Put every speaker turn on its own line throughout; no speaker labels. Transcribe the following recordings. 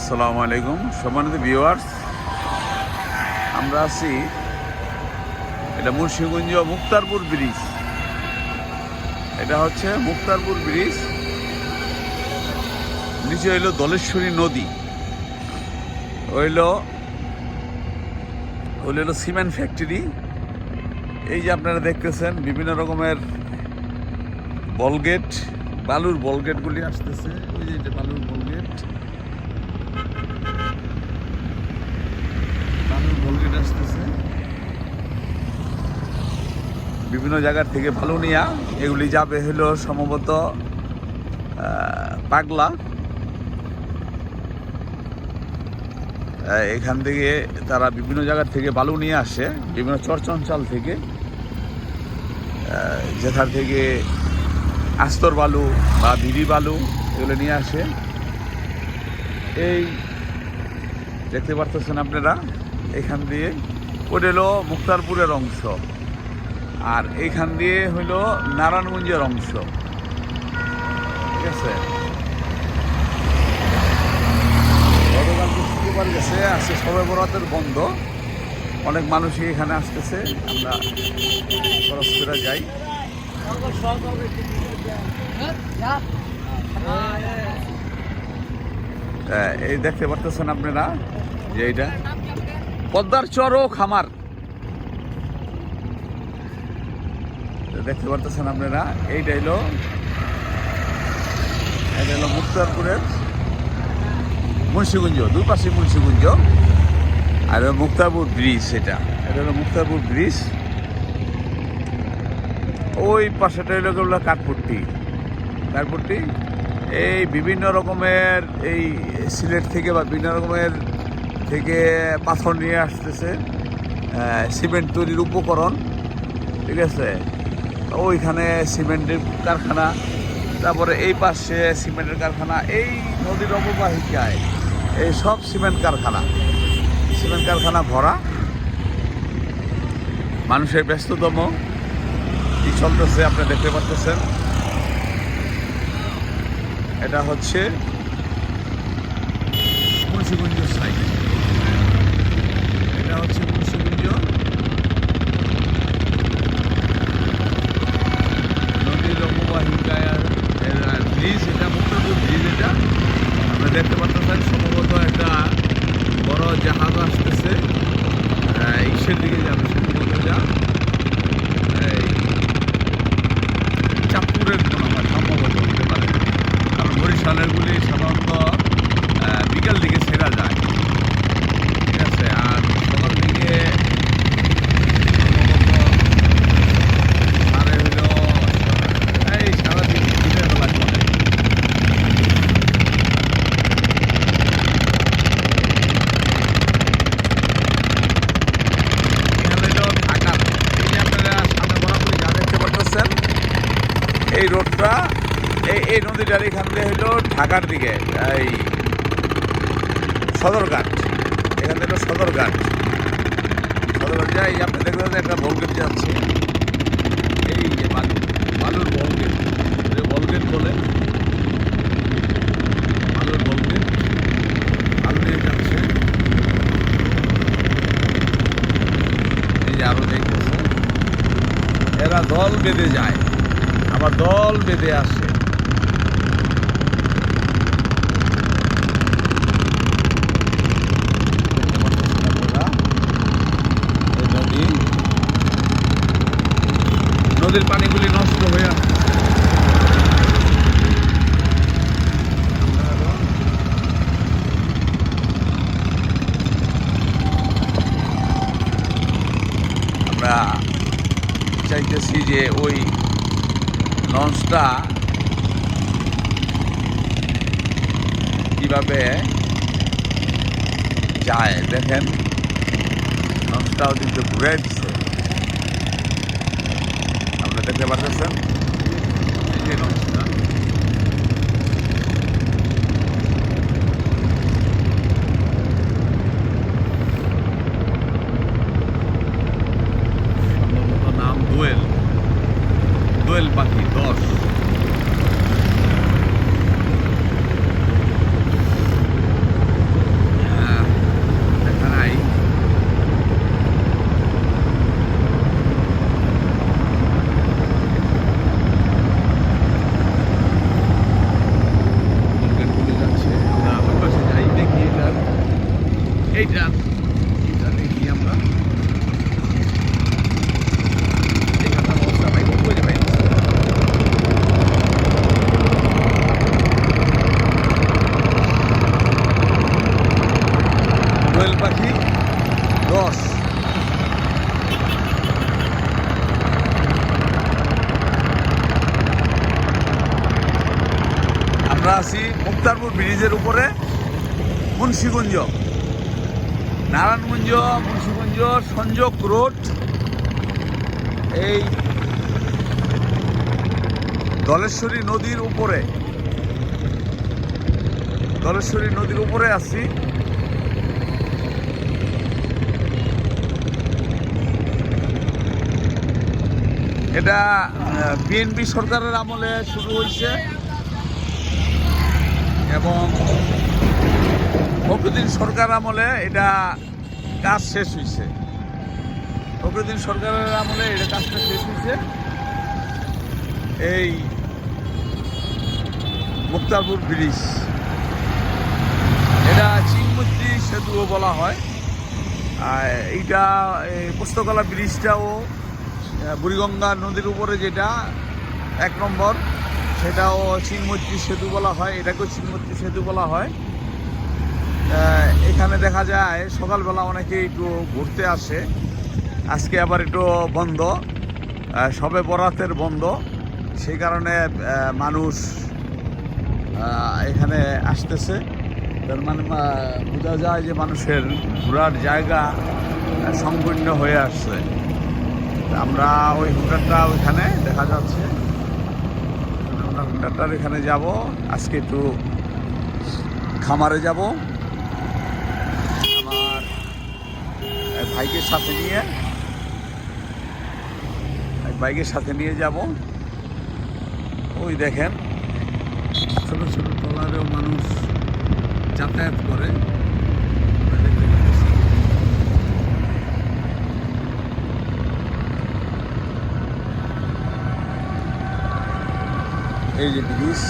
আসসালামু আলাইকুম সম্মানিত ভিউয়ার্স, আমরা আছি এটা মুন্সিগঞ্জ মুক্তারপুর ব্রিজ। এটা হচ্ছে মুক্তারপুর ব্রিজ, নিচে হইল দলেশ্বরী নদী, হইল সিমেন্ট ফ্যাক্টরি। এই যে আপনারা দেখতেছেন বিভিন্ন রকমের বলগেট, বালুর বলগেটগুলি আসতেছে। ওই যে বালুর বলগেট আসতেছে বিভিন্ন জায়গার থেকে বালু নিয়া। এগুলি যাবে হলো সম্ভবত পাগলা। এখান থেকে তারা বিভিন্ন জায়গার থেকে বালু নিয়ে আসে, বিভিন্ন চরচঞ্চল থেকে, যেখান থেকে আস্তর বালু বা ভিড়ি বালু এগুলো নিয়ে আসে। এই দেখতে পারতেছেন আপনারা, এখান দিয়ে ওটা হলো মুক্তারপুরের অংশ, আর এইখান দিয়ে হইল নারায়ণগঞ্জের অংশ। ঠিক আছে, গতকালকে শুক্রবার গেছে, আজকে শবে বরাতের বন্ধ, অনেক মানুষই এখানে আসতেছে। আমরা খরচ করে যাই। এই দেখতে পারতেছেন আপনারা যে এইটা পদ্মার চর ও খামার, দেখতে পারতেছেন আপনারা। এইটা হলো মুক্তারপুরের মুন্সিগঞ্জ, দুই পাশে মুন্সিগঞ্জ, আর মুক্তারপুর ব্রিজ। এটা হলো মুক্তারপুর ব্রিজ। ওই পাশেটা হলো কাঠপট্টি। এই বিভিন্ন রকমের এই সিলেট থেকে বা বিভিন্ন রকমের থেকে পাথর নিয়ে আসতেছে, সিমেন্ট তৈরির উপকরণ। ঠিক আছে, ওইখানে সিমেন্টের কারখানা, তারপরে এই পাশে সিমেন্টের কারখানা, এই নদীর অববাহিকায় এই সব সিমেন্ট কারখানা ভরা। মানুষের ব্যস্ততম কি চলতেছে আপনি দেখতে পাচ্ছেন। এটা হচ্ছে মুন্সিগঞ্জ সাইড, এটা হচ্ছে মুন্সিগঞ্জ নদীর অববাহিকায় ব্রিজ। এটা মুক্তারপুর ব্রিজ। এটা আপনি দেখতে পাচ্ছেন, সম্ভবত একটা বড় জাহাজ আসতেছে, ইসের দিকে যাবে সম্ভবত, যা চাঁদপুরের মনে হয় সম্ভবত হতে পারে, কারণ বরিশালেরগুলি সাধারণত বিকাল দিকে ছেড়া যায়। ঠিক আছে, আর সকাল দিকে এই সারাদিন দিনের বেলা চলে। এখানে ঢাকার এই যে আপনারা সামনে বরাবরই যা দেখতে পাচ্ছেন, এই রোডটা, এই নদীটার এখান দিয়ে হইল ঢাকার দিকে, এই সদরঘাট। এখান থেকে সদরঘাট যায়। এই আপনি দেখবেন একটা বলগেট যাচ্ছে, এই যে বালুর বলগেট, যে বলগেট বলে, বালুর বলগেট বালু নিয়ে যাচ্ছে। এই যে আরো দেখতেছে, এরা দল বেঁধে যায়, আবার দল বেঁধে আসে। নদীর পানিগুলি নষ্ট হয়ে আসছে। আমরা চাইতেছি যে ওই লঞ্চটা কিভাবে যায় দেখেন, লঞ্চটাও কিন্তু ঘুরে দিচ্ছে, আপনারা দেখতে পাচ্ছেন। এই যে লঞ্চটা, সম্ভবত নাম দোয়েল পাখি 10। এইটা দেখি আমরা এখানকার অবস্থা ভাই বুঝে ভাই দোয়েল পাখি 10 আমরা আছি মুক্তারপুর ব্রিজের উপরে মুন্সিগঞ্জ নারায়ণগঞ্জ মুন্সিগঞ্জ সংযোগ রোড এই ধলেশ্বরী নদীর উপরে আছি এটা বিএনপি সরকারের আমলে শুরু হয়েছে এবং ফখরুদ্দিন সরকার আমলে এটা কাজ শেষ হয়েছে ফখরুদ্দিন সরকারের আমলে এটা কাজটা শেষ হয়েছে এই মুক্তারপুর ব্রিজ এটা চিনমূর্তি সেতুও বলা হয় আর এইটা পুস্তকলা ব্রিজটাও বুড়িগঙ্গা নদীর উপরে যেটা 1 নম্বর সেটাও চিনমূর্তি সেতু বলা হয় এটাকেও চিনমূর্তি সেতু বলা হয় এখানে দেখা যায় সকালবেলা অনেকে একটু ঘুরতে আসে আজকে আবার একটু বন্ধ সবে বরাতের বন্ধ সেই কারণে মানুষ এখানে আসতেছে তার মানে বোঝা যায় যে মানুষের ঘোরার জায়গা সংকীর্ণ হয়ে আসছে আমরা ওই হোটেলটা ওইখানে দেখা যাচ্ছে আমরা হোটেলটার এখানে যাব আজকে একটু খামারে যাব আমার বাইকের সাথে নিয়ে যাব ওই দেখেন ছোট ছোট ট্রলারেও মানুষ যাতায়াত করে এই যে ব্রিজ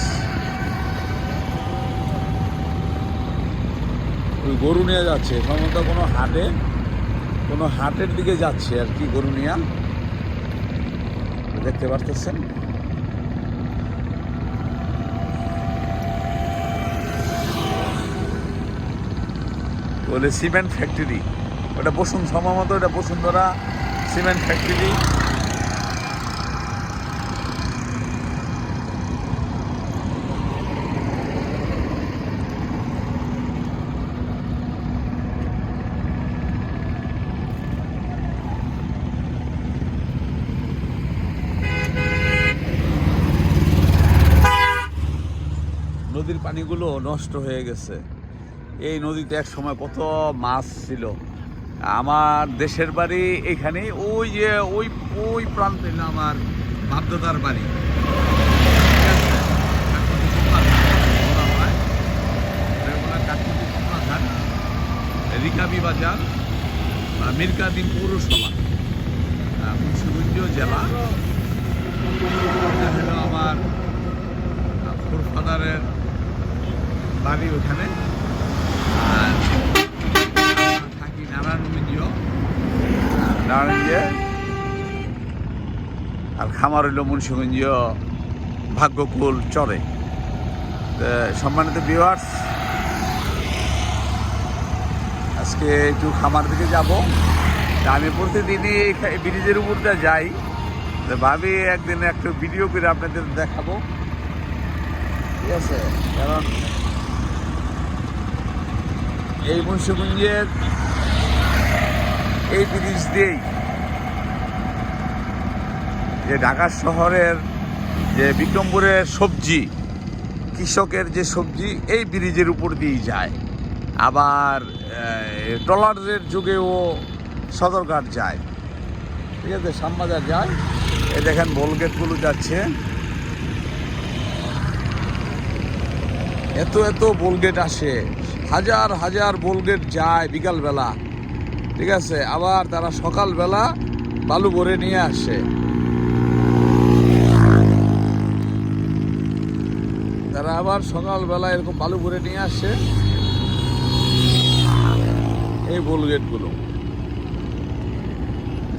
ওই গরু নিয়ে যাচ্ছে সম্ভবত কোনো হাটের দিকে যাচ্ছে আর কি গরু নিয়ে দেখতে পারতেছেন বলে সিমেন্ট ফ্যাক্টরি ওটা সম্ভবত এটা বসুন্ধরা সিমেন্ট ফ্যাক্টরি নদীর পানিগুলো নষ্ট হয়ে গেছে এই নদীতে এক সময় কত মাছ ছিল আমার দেশের বাড়ি এখানে ওই যে ওই প্রান্তে আমার বাপদাদার বাড়ি রিকাবি বাজার মিরকাদিন পৌরসভা মুন্সিগঞ্জ জেলা হলো আমার ফাদারের বাড়ি ওখানে থাকি নারায়ণগঞ্জে আর খামার হইল মুন্সিগঞ্জ ভাগ্যকুল চরে সম্মানিত ভিউয়ার্স আজকে একটু খামার দিকে যাব আমি প্রতিদিনই এই ব্রিজের উপরটা যাই ভাবি একদিন একটু ভিডিও করে আপনাদের দেখাবো ঠিক আছে কারণ এই মুন্সিগঞ্জের এই ব্রিজ দিয়েই যে ঢাকা শহরের যে বিক্রমপুরের সবজি কৃষকের যে সবজি এই ব্রিজের উপর দিয়েই যায় আবার ট্রলারের যুগেও সদরঘাট যায় ঠিক আছে শ্যামবাজার যায় এই দেখেন বোলগেটগুলো যাচ্ছে এত বোলগেট আসে হাজার হাজার বোলগেট যায় বিকালবেলা ঠিক আছে আবার তারা সকালবেলা বালু ভরে নিয়ে আসে তারা আবার সকালবেলা এরকম বালু ভরে নিয়ে আসে এই বোল গেটগুলো।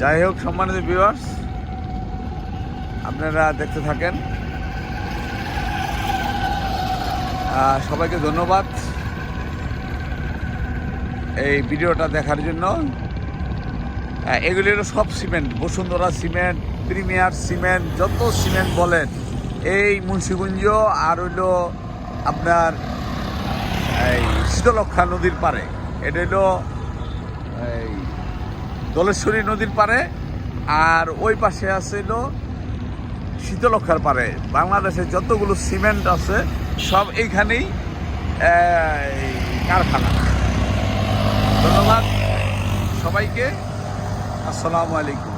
যাই হোক, সম্মানিত ভিউয়ার্স, আপনারা দেখতে থাকেন। সবাইকে ধন্যবাদ এই ভিডিওটা দেখার জন্য। এগুলি হলো সব cement, Bashundhara cement, premier cement, যত সিমেন্ট বলেন এই মুন্সিগঞ্জ আর হইলো আপনার এই শীতলক্ষা নদীর পারে, এটা হইলো এই দলেশ্বরী নদীর পারে, আর ওই পাশে আছে হইলো শীতলক্ষার পারে। বাংলাদেশের যতগুলো সিমেন্ট আছে সব এইখানেই কারখানা। ধন্যবাদ সবাইকে, আসসালামু আলাইকুম।